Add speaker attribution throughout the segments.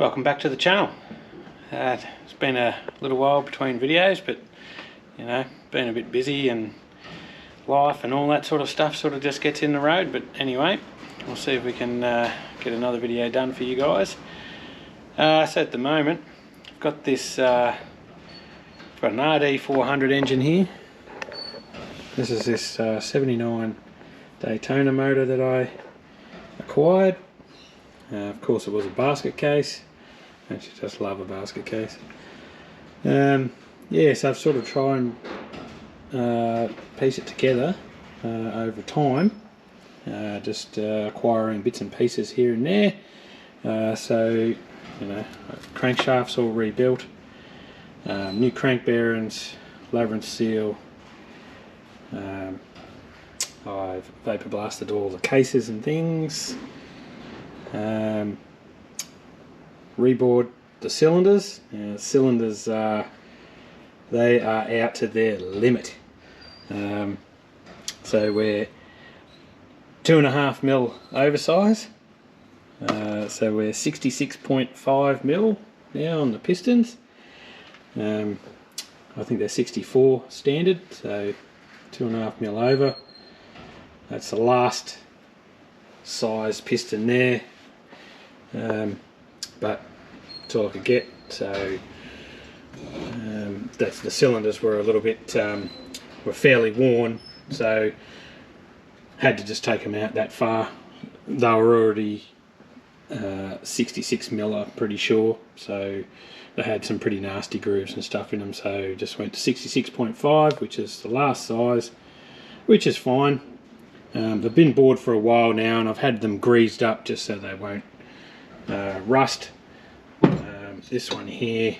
Speaker 1: Welcome back to the channel. It's been a little while between videos, but you know, been a bit busy and life and all that sort of stuff sort of just gets in the road. But anyway, we'll see if we can get another video done for you guys. So at the moment I've got this I've got an RD400 engine here. This is this 79 Daytona motor that I acquired. Of course it was a basket case. I actually just love a basket case. Yeah, so I've sort of tried and piece it together over time, just acquiring bits and pieces here and there. So, you know, crankshaft's all rebuilt, new crank bearings, labyrinth seal. I've vapor blasted all the cases and things. Reboard the cylinders. The cylinders they are out to their limit. So we're 2.5mm oversize. So we're 66.5mm now on the pistons. I think they're 64 standard, so 2.5mm over. That's the last size piston there, but it's all I could get. So that's, the cylinders were a little bit were fairly worn, so had to just take them out that far. They were already 66mm, I'm pretty sure, so they had some pretty nasty grooves and stuff in them, so just went to 66.5, which is the last size, which is fine. They've been bored for a while now, and I've had them greased up just so they won't rust. This one here,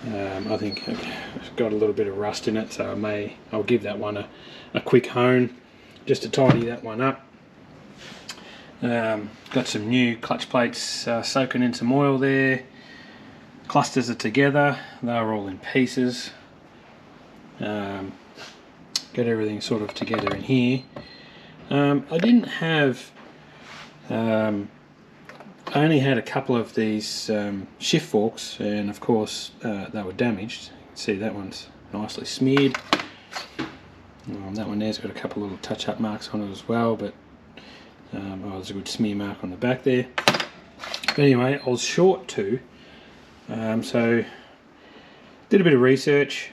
Speaker 1: I think it's got a little bit of rust in it, so I'll give that one a quick hone just to tidy that one up. Got some new clutch plates soaking in some oil there. Clusters are together, they're all in pieces. Got everything sort of together in here. I didn't have, I only had a couple of these shift forks, and of course they were damaged. You can see that one's nicely smeared. That one there's got a couple little touch-up marks on it as well, but oh, there's a good smear mark on the back there. But anyway, I was short too, so did a bit of research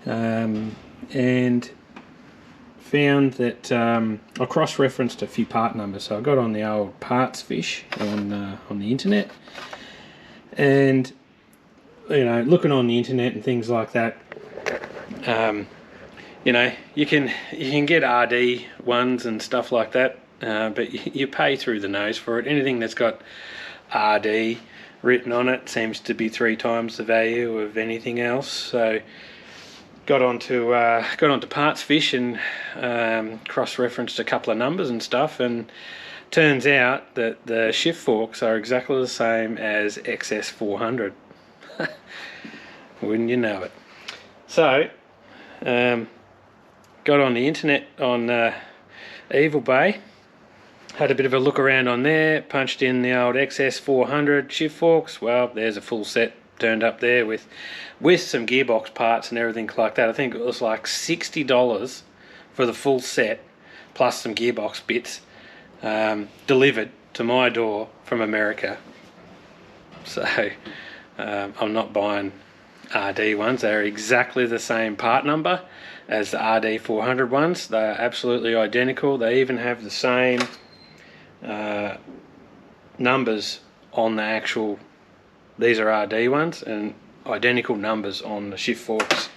Speaker 1: and found that I cross-referenced a few part numbers. So I got on the old parts fish on the internet, and you know, looking on the internet and things like that, you know, you can get RD ones and stuff like that, but you pay through the nose for it. Anything that's got RD written on it seems to be 3 times the value of anything else. So got onto parts fish and cross-referenced a couple of numbers and stuff, and turns out that the shift forks are exactly the same as XS400. Wouldn't you know it? So got on the internet on Evil Bay, had a bit of a look around on there, punched in the old XS400 shift forks. Well, there's a full set turned up there with some gearbox parts and everything like that. I think it was like $60 for the full set plus some gearbox bits, delivered to my door from America. So I'm not buying RD ones. They're exactly the same part number as the RD400 ones. They're absolutely identical. They even have the same numbers on the actual, these are RD ones, and identical numbers on the shift forks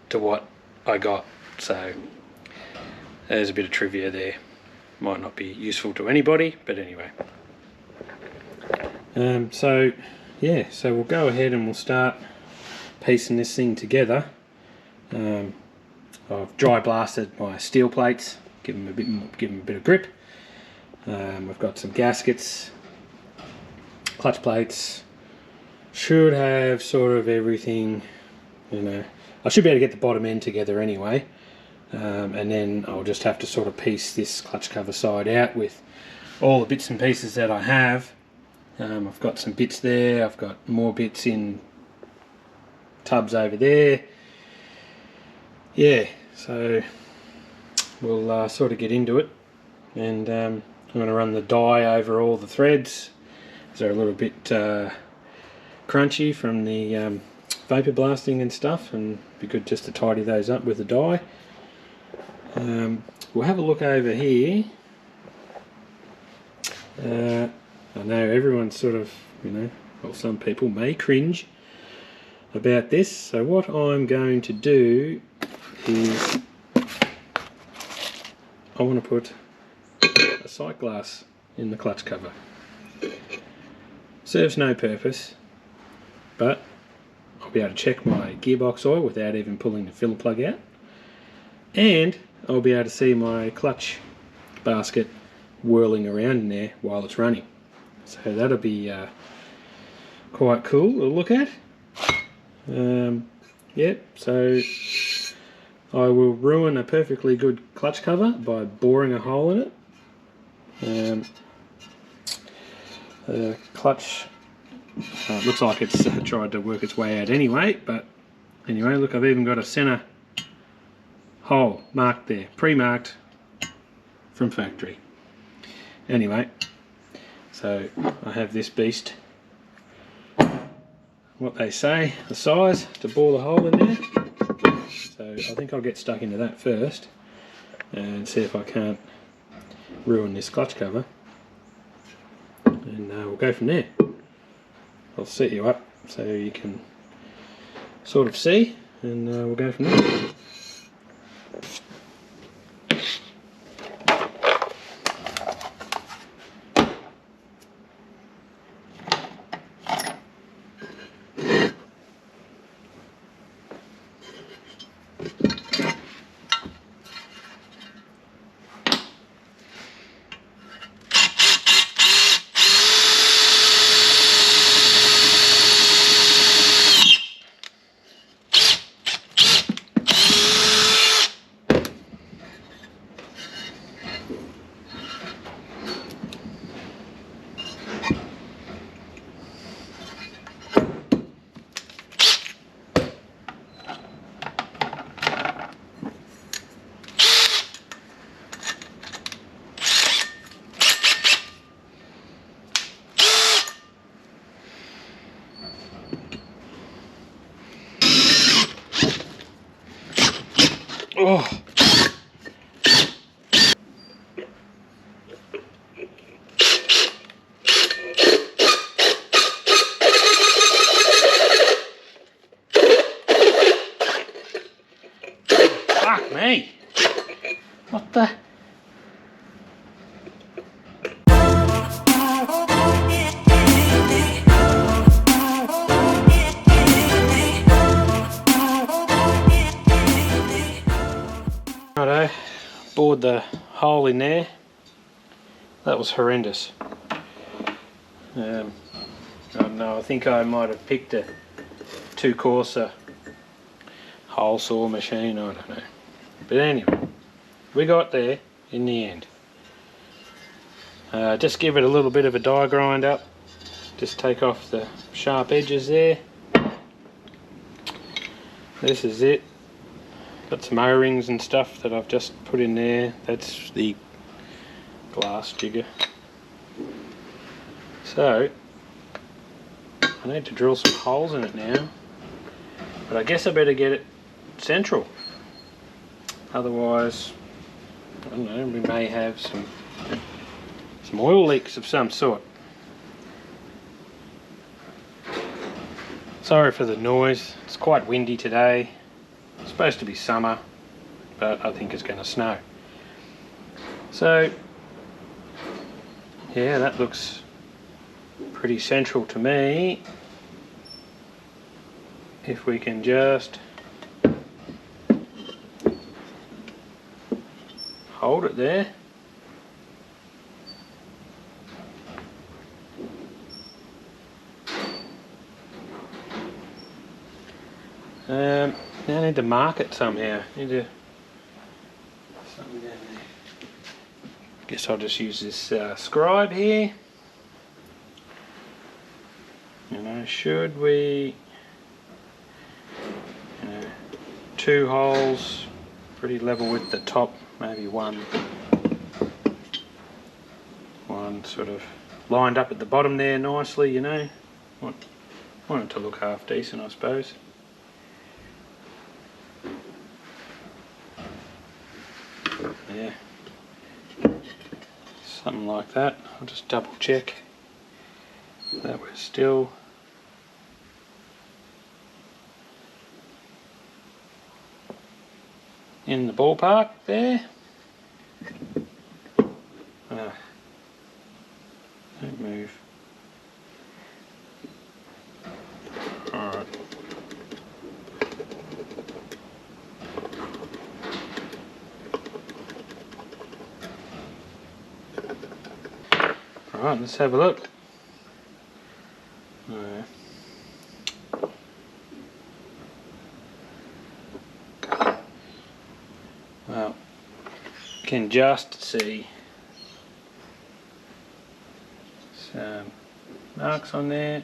Speaker 1: to what I got. So there's a bit of trivia there. Might not be useful to anybody, but anyway. So yeah, so we'll go ahead and we'll start piecing this thing together. I've dry blasted my steel plates, give them a bit of grip. We've got some gaskets, clutch plates. Should have sort of everything, you know. I should be able to get the bottom end together anyway, and then I'll just have to sort of piece this clutch cover side out with all the bits and pieces that I have, I've got some bits there, I've got more bits in tubs over there. Yeah, so we'll sort of get into it, and I'm going to run the dye over all the threads. They're a little bit crunchy from the vapor blasting and stuff, and it'd be good just to tidy those up with the dye. We'll have a look over here. I know everyone's sort of, well, some people may cringe about this, so what I'm going to do is I want to put a sight glass in the clutch cover. Serves no purpose, but I'll be able to check my gearbox oil without even pulling the filler plug out, and I'll be able to see my clutch basket whirling around in there while it's running. So that'll be quite cool to look at. Yep, so I will ruin a perfectly good clutch cover by boring a hole in it. The clutch looks like it's tried to work its way out anyway, but anyway, look, I've even got a centre hole marked there, pre-marked from factory. Anyway, so I have this beast, what they say, the size to bore the hole in there. So I think I'll get stuck into that first and see if I can't ruin this clutch cover, and we'll go from there. I'll set you up so you can sort of see, and we'll go from there. Oh. Fuck me. What the? Righto, bored the hole in there. That was horrendous. I don't know, I think I might have picked a too coarse a hole saw machine, I don't know. But anyway, we got there in the end. Just give it a little bit of a die grind up. Just take off the sharp edges there. This is it. Got some O-rings and stuff that I've just put in there. That's the glass jigger. So I need to drill some holes in it now, but I guess I better get it central, otherwise I don't know, we may have some oil leaks of some sort. Sorry for the noise, it's quite windy today. It's supposed to be summer, but I think it's going to snow. So yeah, that looks pretty central to me. If we can just hold it there. Now I need to mark it somehow. Need to something down there. Guess I'll just use this scribe here. should we, 2 holes, pretty level with the top, maybe one sort of lined up at the bottom there nicely, you know. Want it to look half decent, I suppose. Yeah, something like that. I'll just double check that we're still in the ballpark there. Don't move. Alright. Alright, let's have a look. Well, you can just see some marks on there.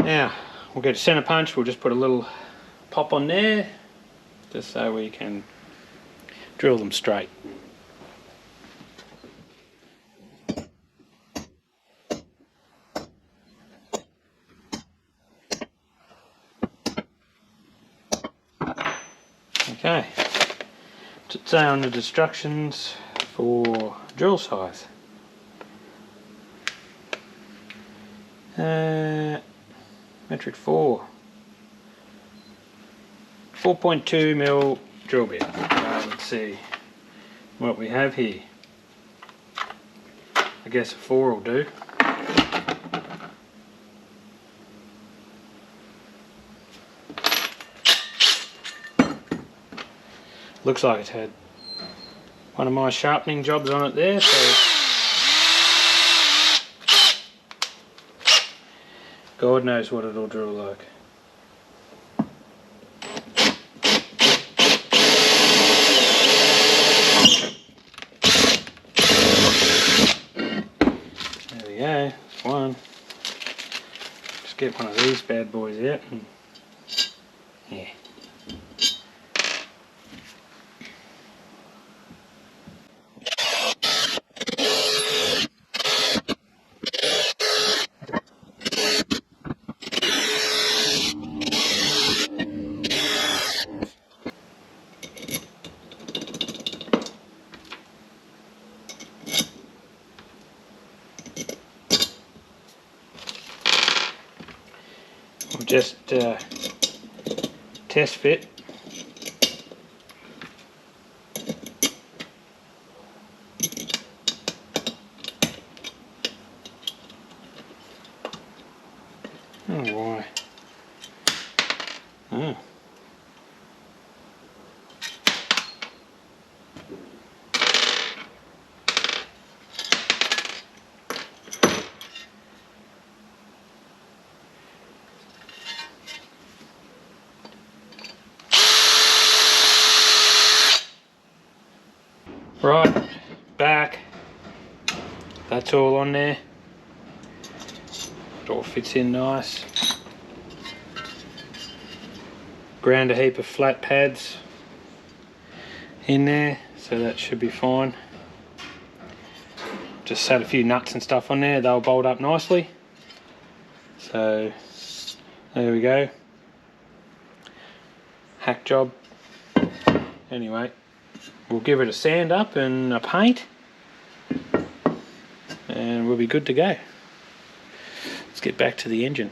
Speaker 1: Now we'll go to centre punch. We'll just put a little pop on there just so we can drill them straight. Okay, what's it say on the instructions for drill size? Metric 4.2 mil drill bit. Let's see what we have here. I guess a 4 will do. Looks like it's had one of my sharpening jobs on it there, so God knows what it'll drill like. There we go, that's one. Just get one of these bad boys out and yeah. We'll just test fit. Oh, why? Oh. Right, back, that's all on there, it all fits in nice. Ground a heap of flat pads in there, so that should be fine. Just set a few nuts and stuff on there, they'll bolt up nicely. So, there we go. Hack job. Anyway. We'll give it a sand up and a paint and we'll be good to go. Let's get back to the engine.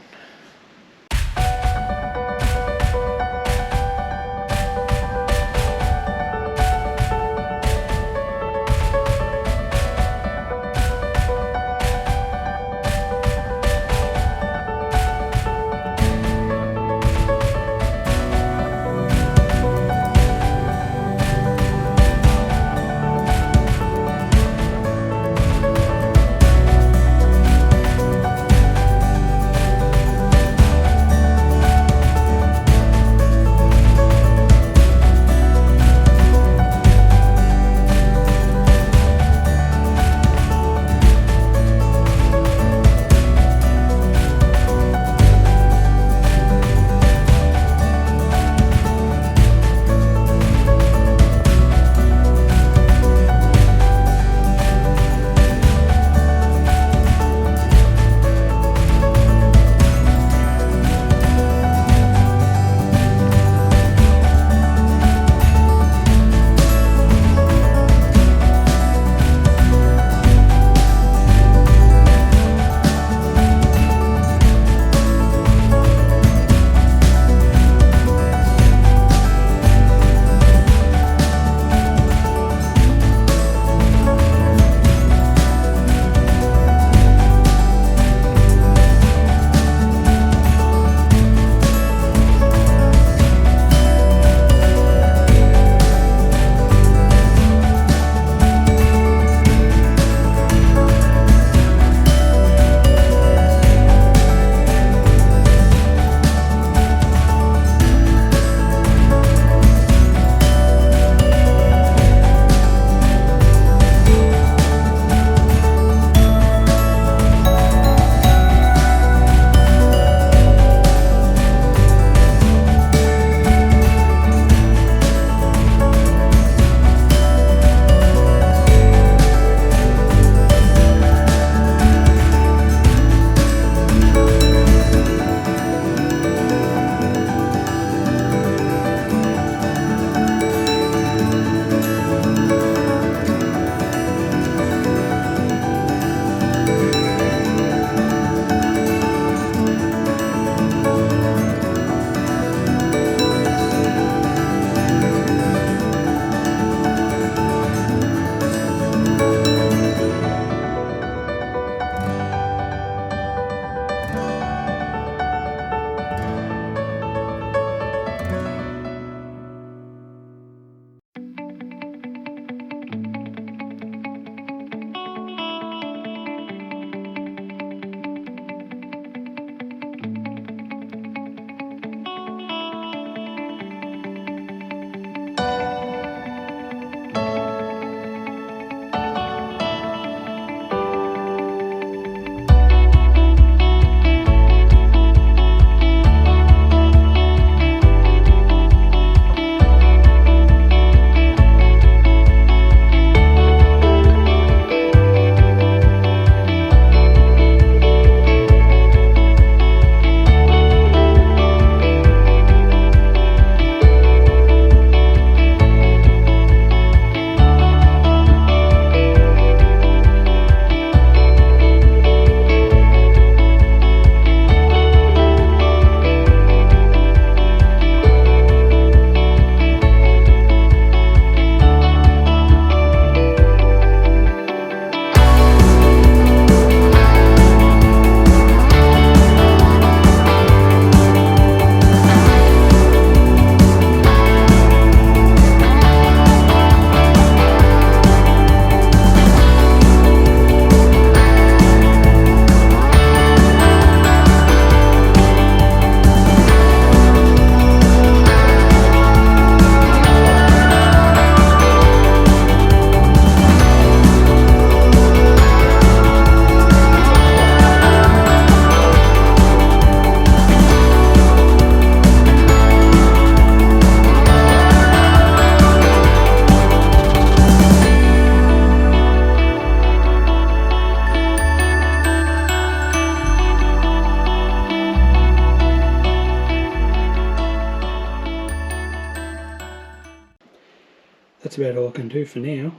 Speaker 1: that's about all I can do for now.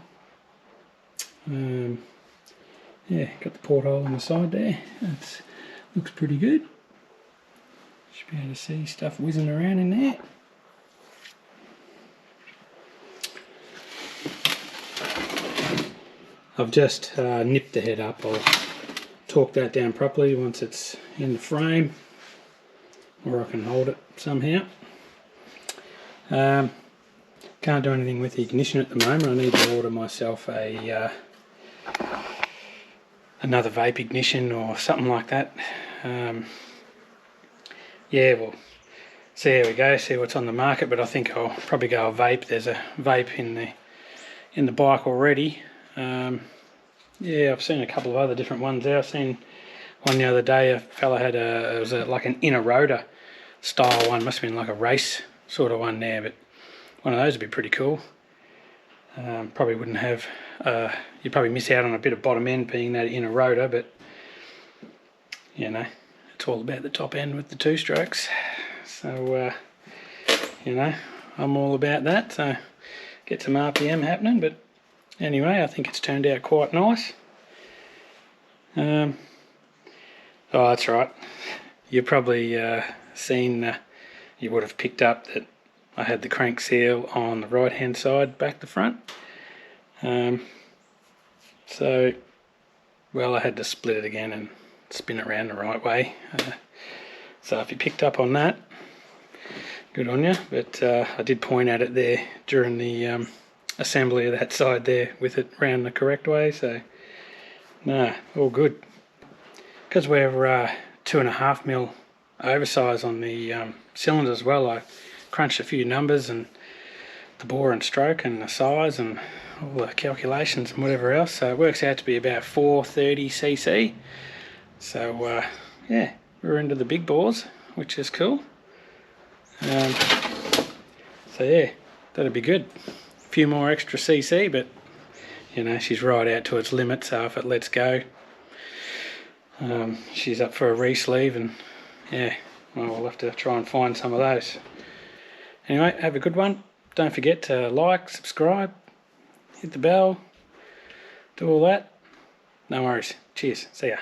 Speaker 1: Yeah, got the porthole on the side there. That looks pretty good. Should be able to see stuff whizzing around in there. I've just nipped the head up. I'll torque that down properly once it's in the frame, or I can hold it somehow. Can't do anything with the ignition at the moment. I need to order myself a another vape ignition or something like that. Yeah, well, see how we go, see what's on the market, but I think I'll probably go a vape. There's a vape in the bike already. Yeah, I've seen a couple of other different ones there. I've seen one the other day, a fella had it was like an inner rotor style one, must have been like a race sort of one there, but one of those would be pretty cool. Probably wouldn't have, you'd probably miss out on a bit of bottom end being that inner rotor, but you know, it's all about the top end with the 2 strokes. So, you know, I'm all about that, so get some RPM happening, but anyway, I think it's turned out quite nice. Oh, that's right. You've probably seen, you would have picked up that I had the crank seal on the right hand side, back to front. So, well, I had to split it again and spin it around the right way. So if you picked up on that, good on you. But I did point at it there during the assembly of that side there with it round the correct way. So, no, all good. Because we're 2.5mm oversize on the cylinder as well, I crunched a few numbers and the bore and stroke and the size and all the calculations and whatever else, so it works out to be about 430cc. So yeah, we're into the big bores, which is cool. So yeah, that'd be good. A few more extra cc, but you know, she's right out to its limit, so if it lets go, she's up for a re-sleeve, and yeah, well, we'll have to try and find some of those. Anyway, have a good one. Don't forget to like, subscribe, hit the bell, do all that. No worries. Cheers. See ya.